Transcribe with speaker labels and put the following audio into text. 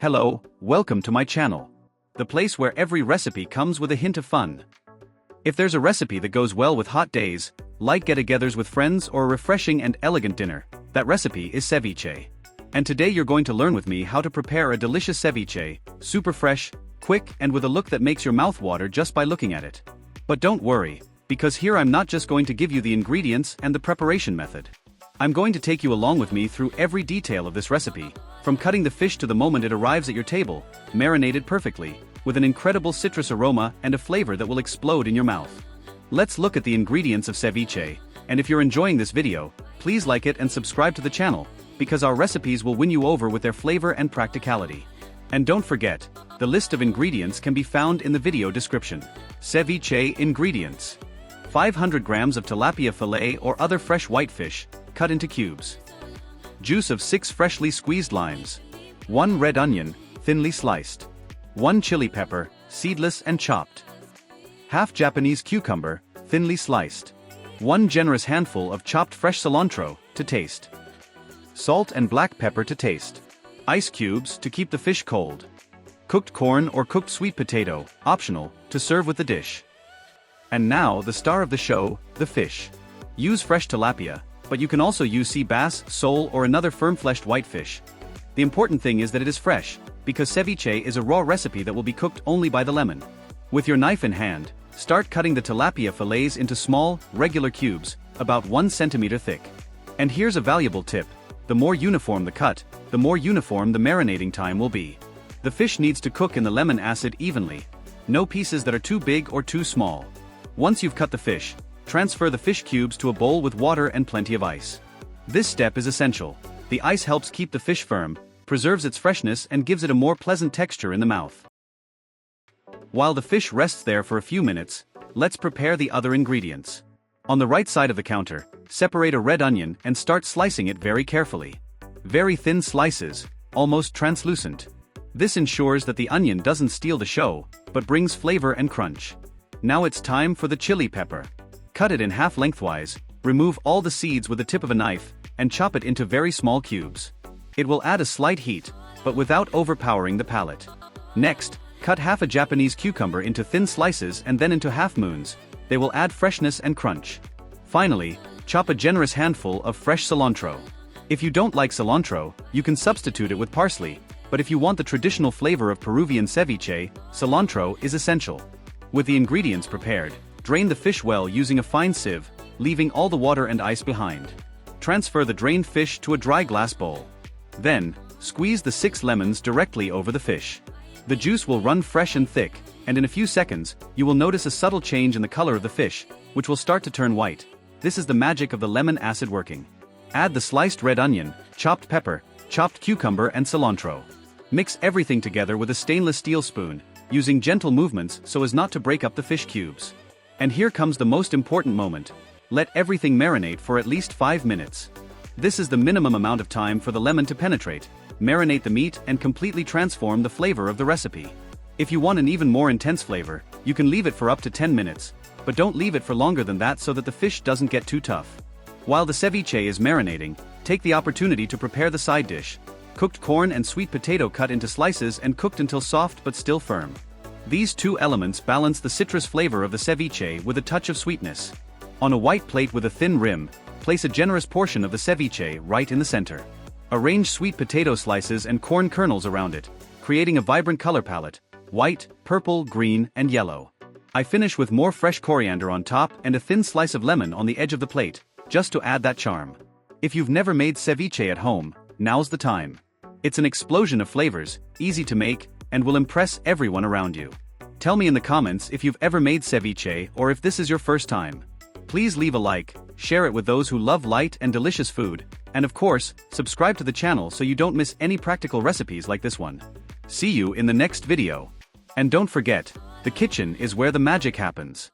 Speaker 1: Hello, welcome to my channel. The place where every recipe comes with a hint of fun. If there's a recipe that goes well with hot days, light get-togethers with friends or a refreshing and elegant dinner, that recipe is ceviche. And today you're going to learn with me how to prepare a delicious ceviche, super fresh, quick and with a look that makes your mouth water just by looking at it. But don't worry, because here I'm not just going to give you the ingredients and the preparation method. I'm going to take you along with me through every detail of this recipe, from cutting the fish to the moment it arrives at your table, marinated perfectly, with an incredible citrus aroma and a flavor that will explode in your mouth. Let's look at the ingredients of ceviche, and if you're enjoying this video, please like it and subscribe to the channel, because our recipes will win you over with their flavor and practicality. And don't forget, the list of ingredients can be found in the video description. Ceviche ingredients: 500 grams of tilapia fillet or other fresh whitefish, cut into cubes. Juice of 6 freshly squeezed limes. 1 red onion, thinly sliced. 1 chili pepper, seedless and chopped. Half Japanese cucumber, thinly sliced. 1 generous handful of chopped fresh cilantro, to taste. Salt and black pepper to taste. Ice cubes to keep the fish cold. Cooked corn or cooked sweet potato, optional, to serve with the dish. And now the star of the show, the fish. Use fresh tilapia, but you can also use sea bass, sole or another firm-fleshed whitefish. The important thing is that it is fresh, because ceviche is a raw recipe that will be cooked only by the lemon. With your knife in hand, start cutting the tilapia fillets into small, regular cubes, about 1 centimeter thick. And here's a valuable tip: the more uniform the cut, the more uniform the marinating time will be. The fish needs to cook in the lemon acid evenly. No pieces that are too big or too small. Once you've cut the fish, transfer the fish cubes to a bowl with water and plenty of ice. This step is essential. The ice helps keep the fish firm, preserves its freshness and gives it a more pleasant texture in the mouth. While the fish rests there for a few minutes, let's prepare the other ingredients. On the right side of the counter, separate a red onion and start slicing it very carefully. Very thin slices, almost translucent. This ensures that the onion doesn't steal the show, but brings flavor and crunch. Now it's time for the chili pepper. Cut it in half lengthwise, remove all the seeds with the tip of a knife, and chop it into very small cubes. It will add a slight heat, but without overpowering the palate. Next, cut half a Japanese cucumber into thin slices and then into half moons. They will add freshness and crunch. Finally, chop a generous handful of fresh cilantro. If you don't like cilantro, you can substitute it with parsley, but if you want the traditional flavor of Peruvian ceviche, cilantro is essential. With the ingredients prepared, drain the fish well using a fine sieve, leaving all the water and ice behind. Transfer the drained fish to a dry glass bowl. Then, squeeze the 6 lemons directly over the fish. The juice will run fresh and thick, and in a few seconds, you will notice a subtle change in the color of the fish, which will start to turn white. This is the magic of the lemon acid working. Add the sliced red onion, chopped pepper, chopped cucumber and cilantro. Mix everything together with a stainless steel spoon, using gentle movements so as not to break up the fish cubes. And here comes the most important moment. Let everything marinate for at least 5 minutes. This is the minimum amount of time for the lemon to penetrate, marinate the meat and completely transform the flavor of the recipe. If you want an even more intense flavor, you can leave it for up to 10 minutes, but don't leave it for longer than that so that the fish doesn't get too tough. While the ceviche is marinating, take the opportunity to prepare the side dish. Cooked corn and sweet potato cut into slices and cooked until soft but still firm. These two elements balance the citrus flavor of the ceviche with a touch of sweetness. On a white plate with a thin rim, place a generous portion of the ceviche right in the center. Arrange sweet potato slices and corn kernels around it, creating a vibrant color palette: white, purple, green, and yellow. I finish with more fresh coriander on top and a thin slice of lemon on the edge of the plate, just to add that charm. If you've never made ceviche at home, now's the time. It's an explosion of flavors, easy to make, and will impress everyone around you. Tell me in the comments if you've ever made ceviche or if this is your first time. Please leave a like, share it with those who love light and delicious food, and of course, subscribe to the channel so you don't miss any practical recipes like this one. See you in the next video. And don't forget, the kitchen is where the magic happens.